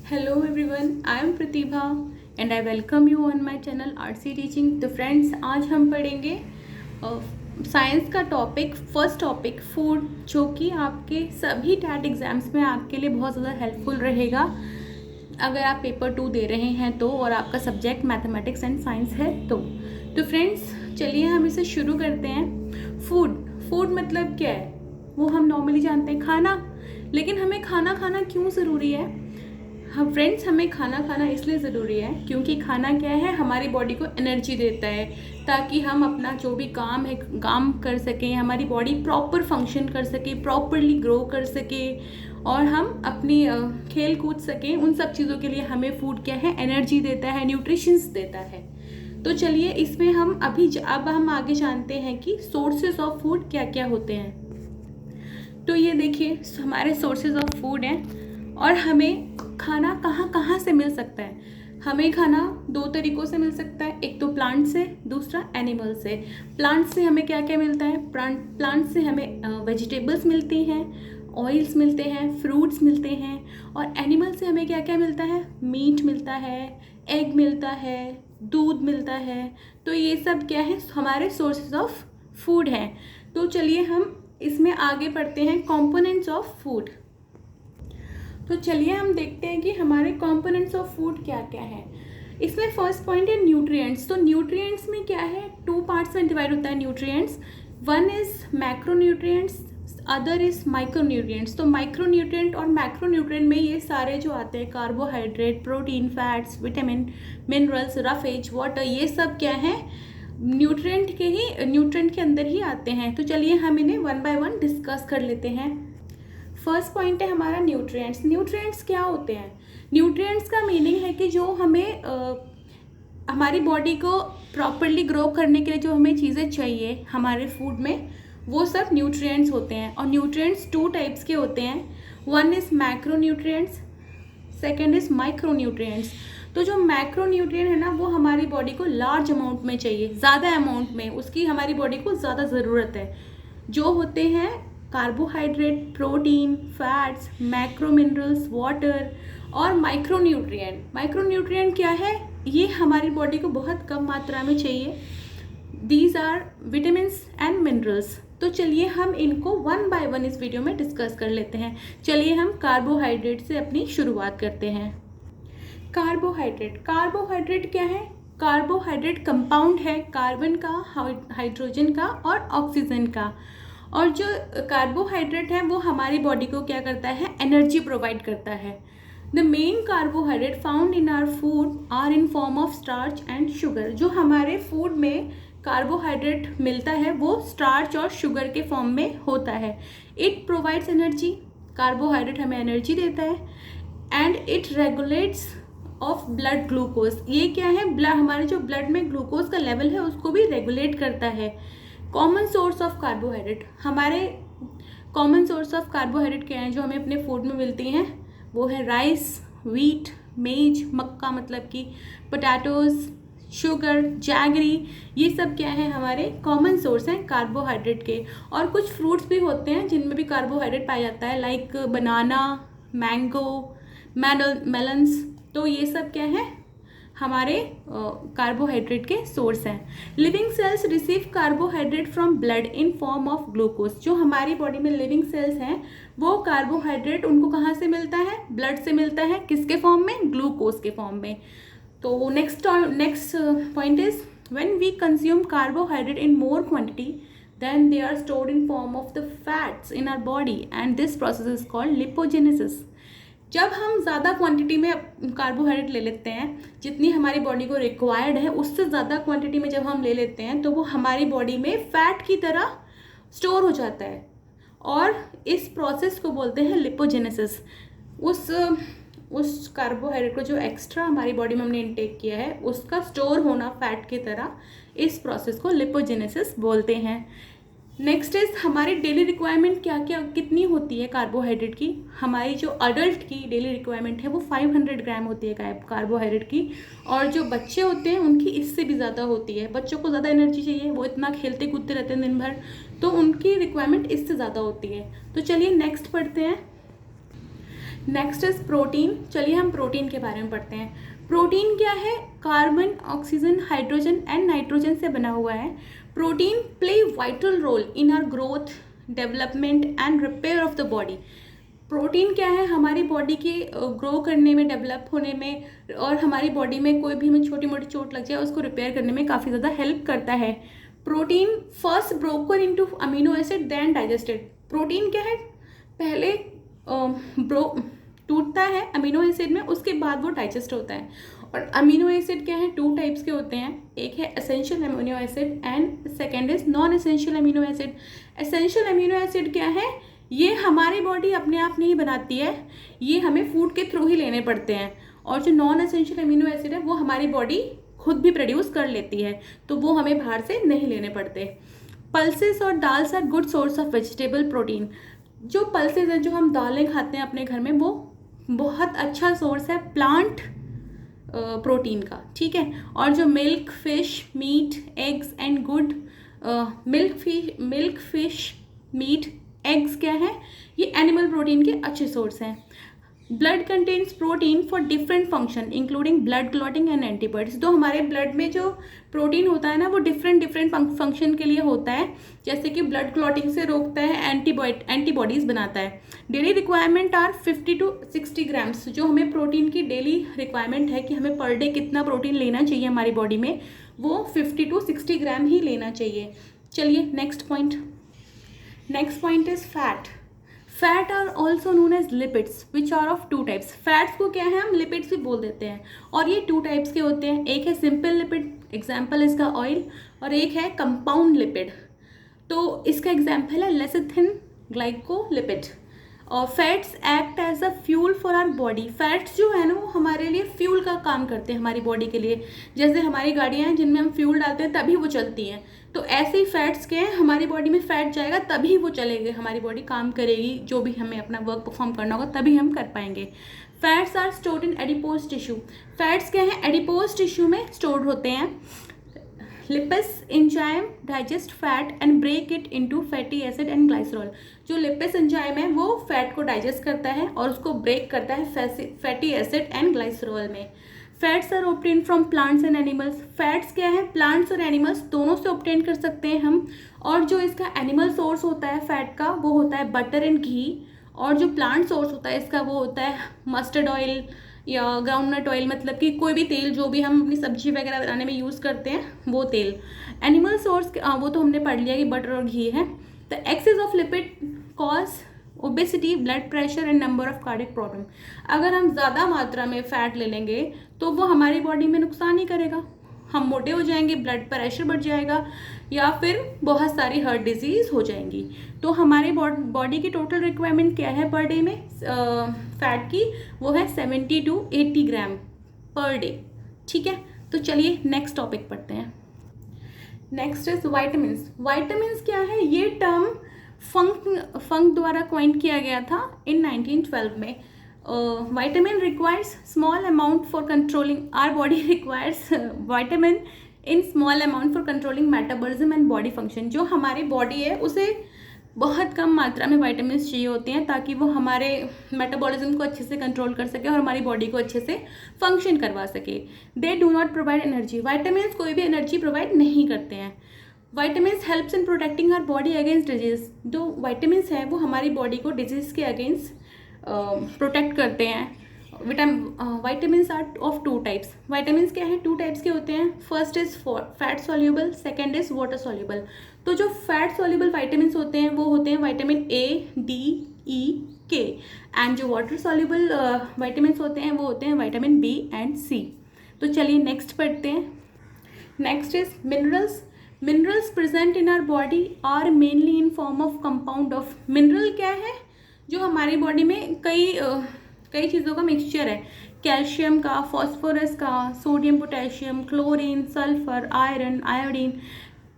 Hello everyone, I am Pratibha and I welcome you on my channel RC teaching. तो friends, आज हम पढ़ेंगे science का topic, first topic food, जो कि आपके सभी टैट एग्जाम्स में आपके लिए बहुत ज़्यादा हेल्पफुल रहेगा अगर आप पेपर 2 दे रहे हैं तो, और आपका सब्जेक्ट मैथमेटिक्स एंड साइंस है तो फ्रेंड्स चलिए हम इसे शुरू करते हैं। फूड मतलब क्या है वो हम नॉर्मली जानते हैं, खाना। लेकिन हमें खाना खाना क्यों ज़रूरी है? हाँ फ्रेंड्स, हमें खाना खाना इसलिए ज़रूरी है क्योंकि खाना क्या है, हमारी बॉडी को एनर्जी देता है ताकि हम अपना जो भी काम है काम कर सकें, हमारी बॉडी प्रॉपर फंक्शन कर सके, प्रॉपरली ग्रो कर सके और हम अपनी खेल कूद सकें। उन सब चीज़ों के लिए हमें फूड क्या है, एनर्जी देता है, न्यूट्रिशंस देता है। तो चलिए इसमें हम अब हम आगे जानते हैं कि सोर्सेज ऑफ फूड क्या क्या होते हैं। तो ये देखिए हमारे सोर्सेज ऑफ फूड हैं और हमें खाना कहाँ कहाँ से मिल सकता है। हमें खाना 2 तरीक़ों से मिल सकता है, एक तो प्लांट से, दूसरा एनिमल से। प्लांट से हमें क्या क्या मिलता है? प्लांट से हमें वेजिटेबल्स मिलती हैं, ऑयल्स मिलते हैं, फ्रूट्स मिलते हैं। और एनिमल से हमें क्या क्या मिलता है? मीट मिलता है, एग मिलता है, दूध मिलता है। तो ये सब क्या है, हमारे सोर्सेज ऑफ फूड हैं। तो चलिए हम इसमें आगे पढ़ते हैं, कंपोनेंट्स ऑफ फूड। तो चलिए हम देखते हैं कि हमारे कंपोनेंट्स ऑफ फूड क्या क्या है। इसमें फर्स्ट पॉइंट है न्यूट्रिएंट्स। तो न्यूट्रिएंट्स में क्या है, 2 पार्ट्स में डिवाइड होता है nutrients. One is macronutrients, other is micronutrients. तो माइक्रोन्यूट्रिएंट और मैक्रोन्यूट्रिएंट में ये सारे जो आते हैं, carbohydrate, protein, fats, vitamin, minerals, roughage, water, ये सब क्या है, न्यूट्रिएंट के अंदर ही आते हैं। तो चलिए हम इन्हें वन बाय वन डिस्कस कर लेते हैं। फर्स्ट पॉइंट है हमारा न्यूट्रिएंट्स। न्यूट्रिएंट्स क्या होते हैं? न्यूट्रिएंट्स का मीनिंग है कि जो हमें हमारी बॉडी को प्रॉपरली ग्रो करने के लिए जो हमें चीज़ें चाहिए हमारे फूड में, वो सब न्यूट्रिएंट्स होते हैं। और न्यूट्रिएंट्स 2 टाइप्स के होते हैं, one is macronutrients, second is micronutrients. तो जो मैक्रोन्यूट्रिएंट है ना, वो हमारी बॉडी को लार्ज अमाउंट में चाहिए, ज़्यादा अमाउंट में, उसकी हमारी बॉडी को ज़्यादा ज़रूरत है। जो होते हैं carbohydrate, protein, fats, macro minerals, water. और माइक्रोन्यूट्रिएंट क्या है, ये हमारी बॉडी को बहुत कम मात्रा में चाहिए। These are vitamins and minerals. तो चलिए हम इनको वन बाय वन इस वीडियो में डिस्कस कर लेते हैं। चलिए हम कार्बोहाइड्रेट से अपनी शुरुआत करते हैं। कार्बोहाइड्रेट क्या है? कार्बोहाइड्रेट कंपाउंड है कार्बन का, हाइड्रोजन का और ऑक्सीजन का। और जो कार्बोहाइड्रेट है वो हमारी बॉडी को क्या करता है, एनर्जी प्रोवाइड करता है। The main carbohydrate found in our food are in form of starch and sugar. जो हमारे फूड में कार्बोहाइड्रेट मिलता है वो स्टार्च और शुगर के फॉर्म में होता है। इट प्रोवाइड्स एनर्जी, कार्बोहाइड्रेट हमें एनर्जी देता है। And it regulates of blood glucose. ये क्या है, हमारे जो ब्लड में ग्लूकोज का लेवल है उसको भी रेगुलेट करता है। कॉमन सोर्स ऑफ कार्बोहाइड्रेट, हमारे कॉमन सोर्स ऑफ कार्बोहाइड्रेट क्या है जो हमें अपने फूड में मिलती हैं, वो है राइस, व्हीट, मेज, मक्का मतलब कि पोटैटोज, शुगर, जैगरी। ये सब क्या है, हमारे कॉमन सोर्स हैं कार्बोहाइड्रेट के। और कुछ फ्रूट्स भी होते हैं जिनमें भी कार्बोहाइड्रेट पाया जाता है, लाइक बनाना, मैंगो, मेलन्स। तो ये सब क्या है, हमारे कार्बोहाइड्रेट के सोर्स हैं। Living cells receive carbohydrate from blood in form of glucose. जो हमारी बॉडी में लिविंग सेल्स हैं वो कार्बोहाइड्रेट उनको कहाँ से मिलता है, ब्लड से मिलता है। किसके फॉर्म में? ग्लूकोज के फॉर्म में। तो next point is when we consume carbohydrate in more quantity then they are stored in form of the fats in our body and this process is called lipogenesis. जब हम ज़्यादा quantity में carbohydrate ले लेते हैं, जितनी हमारी बॉडी को रिक्वायर्ड है उससे ज़्यादा क्वांटिटी में जब हम ले लेते हैं तो वो हमारी बॉडी में फैट की तरह स्टोर हो जाता है और इस प्रोसेस को बोलते हैं लिपोजेनेसिस। उस कार्बोहाइड्रेट को जो एक्स्ट्रा हमारी बॉडी में हमने इनटेक किया है उसका स्टोर होना फैट की तरह, इस प्रोसेस को लिपोजेनेसिस बोलते हैं। नेक्स्ट इज हमारी डेली रिक्वायरमेंट क्या क्या कितनी होती है कार्बोहाइड्रेट की। हमारी जो अडल्ट की डेली रिक्वायरमेंट है वो 500 ग्राम होती है कार्बोहाइड्रेट की, और जो बच्चे होते हैं उनकी इससे भी ज़्यादा होती है। बच्चों को ज़्यादा एनर्जी चाहिए, वो इतना खेलते कूदते रहते हैं दिन भर, तो उनकी रिक्वायरमेंट इससे ज़्यादा होती है। तो चलिए नेक्स्ट पढ़ते हैं। Next is protein. चलिए हम प्रोटीन के बारे में पढ़ते हैं। प्रोटीन क्या है? Carbon, oxygen, hydrogen and nitrogen से बना हुआ है। Protein play vital role in our growth, development and repair of the body. Protein क्या है? हमारी बॉडी के ग्रो करने में, डेवलप होने में और हमारी बॉडी में कोई भी हमें छोटी मोटी चोट लग जाए उसको रिपेयर करने में काफ़ी ज़्यादा हेल्प करता है। Protein first broken into amino acid then digested. Protein क्या है? पहले टूटता है अमीनो एसिड में, उसके बाद वो डाइजेस्ट होता है। और अमीनो एसिड क्या है? 2 टाइप्स के होते हैं, एक है essential amino acid and second is non essential amino acid. Essential amino acid क्या है? ये हमारी बॉडी अपने आप नहीं बनाती है, ये हमें फूड के थ्रू ही लेने पड़ते हैं। और जो नॉन एसेंशियल अमीनो एसिड है वो हमारी बॉडी खुद भी प्रोड्यूस कर लेती है, तो वो हमें बाहर से नहीं लेने पड़ते। पल्सेस और dals are good source of vegetable protein. जो पल्सेस हैं, जो हम दालें खाते हैं अपने घर में, वो बहुत अच्छा सोर्स है प्लांट प्रोटीन का, ठीक है। और जो milk, fish, meat, eggs and good milk, fish, meat, eggs क्या है? ये एनिमल प्रोटीन के अच्छे सोर्स हैं। Blood contains protein for different function including blood clotting and antibodies. तो हमारे ब्लड में जो प्रोटीन होता है ना, वो डिफरेंट फंक्शन के लिए होता है, जैसे कि ब्लड क्लॉटिंग से रोकता है, एंटीबॉडीज बनाता है। Daily requirement are 50 to 60 grams. जो हमें प्रोटीन की डेली रिक्वायरमेंट है कि हमें पर डे कितना प्रोटीन लेना चाहिए हमारी बॉडी में, वो 50 to 60 ग्राम ही लेना चाहिए। चलिए next point. Next point is fat. Fat are also known as lipids which are of 2 types. Fats को क्या है? हम लिपिड्स भी बोल देते हैं, और ये 2 टाइप्स के होते हैं। एक है सिंपल लिपिड, एग्जाम्पल इसका ऑयल, और एक है कंपाउंड लिपिड। तो इसका एग्जाम्पल है लेसिथिन ग्लाइकोलिपिड। और fats act as a fuel for our body. Fats जो है ना, वो हमारे लिए फ्यूल का काम करते हैं हमारी बॉडी के लिए। जैसे हमारी गाड़ियाँ हैं जिनमें हम फ्यूल डालते हैं तभी वो चलती हैं, तो ऐसे ही फैट्स के हैं, हमारी बॉडी में फैट जाएगा तभी वो चलेंगे, हमारी बॉडी काम करेगी, जो भी हमें अपना वर्क परफॉर्म करना होगा तभी हम कर पाएंगे। Fats are stored in adipose tissue. Fats क्या है? एडिपोज टिश्यू में स्टोर्ड होते हैं। Lipase enzyme digest fat and break it into fatty acid and glycerol. जो लिपिस एंजाइम है वो फैट को डाइजेस्ट करता है और उसको ब्रेक करता है फैटी एसिड एंड ग्लाइसरॉल में। Fats are obtain from plants and animals. Fats क्या है? प्लांट्स और एनिमल्स दोनों से ऑब्टेन कर सकते हैं हम। और जो इसका एनिमल सोर्स होता है फैट का, वो होता है बटर एंड घी। और जो प्लांट सोर्स होता है इसका, वो होता है मस्टर्ड ऑयल या ग्राउंडनट ऑयल, मतलब कि कोई भी तेल जो भी हम अपनी सब्जी वगैरह बनाने में यूज़ करते हैं वो तेल। एनिमल सोर्स वो तो हमने पढ़ लिया कि बटर और घी है। The excess of lipid cause obesity, blood pressure and number of cardiac problem. अगर हम ज़्यादा मात्रा में फ़ैट ले लेंगे तो वो हमारी बॉडी में नुकसान ही करेगा, हम मोटे हो जाएंगे, ब्लड प्रेशर बढ़ जाएगा, या फिर बहुत सारी हार्ट डिजीज़ हो जाएंगी। तो हमारी बॉडी की टोटल रिक्वायरमेंट क्या है पर डे में फ़ैट की? वो है 70 to 80 ग्राम पर डे, ठीक है। तो चलिए नेक्स्ट टॉपिक पढ़ते हैं। Next is vitamins. वाइटामिन्स क्या है? ये टर्म फंक द्वारा कॉइन किया गया था इन 1912 में। vitamin requires small amount for controlling, our body requires vitamin in small amount for controlling metabolism and body function। जो हमारी बॉडी है उसे बहुत कम मात्रा में वाइटामिन चाहिए होते हैं ताकि वो हमारे मेटाबॉलिज्म को अच्छे से कंट्रोल कर सके और हमारी बॉडी को अच्छे से फंक्शन करवा सके। They do not provide energy. Vitamin कोई भी एनर्जी प्रोवाइड नहीं करते हैं। Vitamins helps in protecting our body against disease. जो वाइटामिन्स हैं वो हमारी बॉडी को डिजीज़ के अगेंस्ट प्रोटेक्ट करते हैं। Vitamins are of 2 types. Vitamins क्या है? 2 टाइप्स के होते हैं। First is fat soluble, second is water soluble. तो जो फैट सॉल्यूबल वाइटामिन्स होते हैं वो होते हैं वाइटामिन ए, डी, ई, के। एंड जो वाटर सॉल्यूबल वाइटामिन्स होते हैं वो होते हैं वाइटामिन बी एंड सी। तो चलिए नेक्स्ट पढ़ते हैं। Next is minerals. Minerals present in our body are mainly in form of compound of. Mineral क्या है? जो हमारी बॉडी में कई चीज़ों का मिक्सचर है, कैल्शियम का, फॉस्फोरस का, sodium, potassium, chlorine, sulphur, iron, iodine,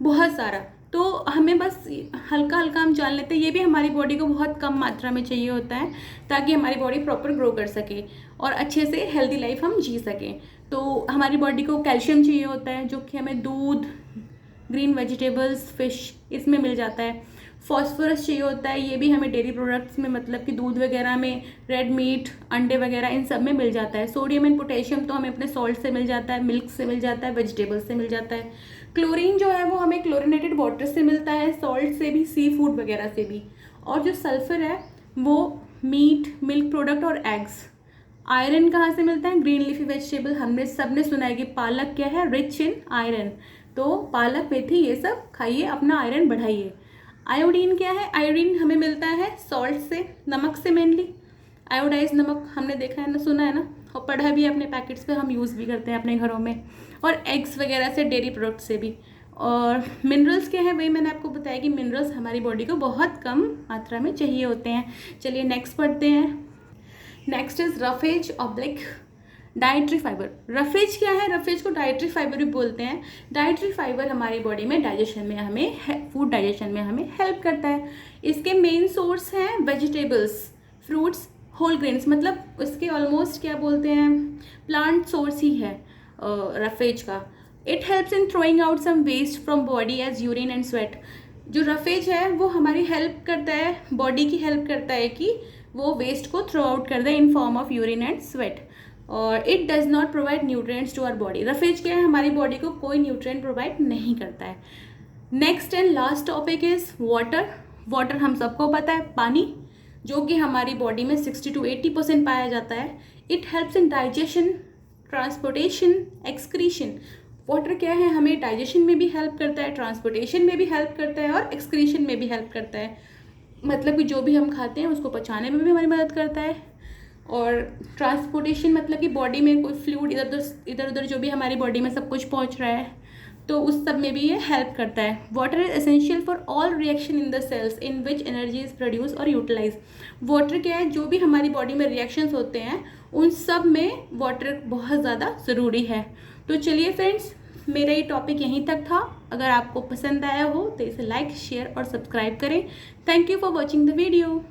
बहुत सारा। तो हमें बस हल्का हल्का हम जान लेते हैं, ये भी हमारी बॉडी को बहुत कम मात्रा में चाहिए होता है ताकि हमारी बॉडी प्रॉपर ग्रो कर सके और अच्छे से हेल्दी लाइफ हम जी सकें। तो हमारी बॉडी को कैल्शियम चाहिए होता है जो कि हमें दूध, ग्रीन वेजिटेबल्स, फिश, इसमें मिल जाता है। फॉस्फोरस चाहिए होता है, ये भी हमें डेयरी प्रोडक्ट्स में मतलब कि दूध वगैरह में, रेड मीट, अंडे वगैरह इन सब में मिल जाता है। सोडियम एंड पोटेशियम तो हमें अपने सॉल्ट से मिल जाता है, मिल्क से मिल जाता है, वेजिटेबल से मिल जाता है। क्लोरीन जो है वो हमें क्लोरिनेटेड वाटर से मिलता है, सॉल्ट से भी, सी फूड वगैरह से भी। और जो सल्फर है वो मीट, मिल्क प्रोडक्ट और एग्स। आयरन कहाँ से मिलता है? ग्रीन लीफी वेजिटेबल, हमने सबने सुना है कि पालक क्या है, रिच इन आयरन, तो पालक मेथी ये सब खाइए, अपना आयरन बढ़ाइए। आयोडीन क्या है? आयोडीन हमें मिलता है सॉल्ट से, नमक से मेनली। आयोडाइज नमक हमने देखा है ना, सुना है ना, और पढ़ा भी है अपने पैकेट्स पे, हम यूज़ भी करते हैं अपने घरों में। और एग्स वगैरह से, डेयरी प्रोडक्ट से भी। और मिनरल्स क्या है? वही मैंने आपको बताया कि मिनरल्स हमारी बॉडी को बहुत कम मात्रा में चाहिए होते हैं। चलिए नेक्स्ट पढ़ते हैं। Next is roughage oblique dietary fibre. Roughage क्या है? रफेज को डाइट्री फाइबर भी बोलते हैं। डाइट्री फाइबर हमारी बॉडी में डाइजेशन में हमें, फूड डाइजेशन में हमें हेल्प करता है। इसके मेन सोर्स हैं वेजिटेबल्स, फ्रूट्स, होल ग्रेन्स, मतलब इसके ऑलमोस्ट क्या बोलते हैं, प्लांट सोर्स ही है रफेज का। It helps in throwing out some waste from body as urine and sweat. जो रफेज है वो हमारी हेल्प करता है, बॉडी की हेल्प करता है कि वो वेस्ट को थ्रो आउट कर दे in form of urine and sweat. और it does not provide nutrients to our body. Roughage क्या है? हमारी बॉडी को कोई न्यूट्रिएंट प्रोवाइड नहीं करता है। Next and last topic is water. Water हम सबको पता है, पानी, जो कि हमारी बॉडी में 60 to 80% पाया जाता है। It helps in digestion, transportation, excretion. Water क्या है? हमें डाइजेशन में भी हेल्प करता है, ट्रांसपोर्टेशन में भी हेल्प करता है और एक्सक्रीशन में भी हेल्प करता है। मतलब कि जो भी हम खाते हैं उसको पचाने में भी हमारी मदद करता है। और ट्रांसपोर्टेशन मतलब कि बॉडी में कोई फ्लूइड इधर उधर जो भी हमारी बॉडी में सब कुछ पहुंच रहा है, तो उस सब में भी ये हेल्प करता है। Water is essential for all reaction in the cells in which energy is produce और यूटिलाइज। वाटर क्या है? जो भी हमारी बॉडी में रिएक्शंस होते हैं उन सब में वाटर बहुत ज़्यादा ज़रूरी है। तो चलिए फ्रेंड्स, मेरा ये टॉपिक यहीं तक था। अगर आपको पसंद आया हो तो इसे लाइक, शेयर और सब्सक्राइब करें। Thank you for watching the video.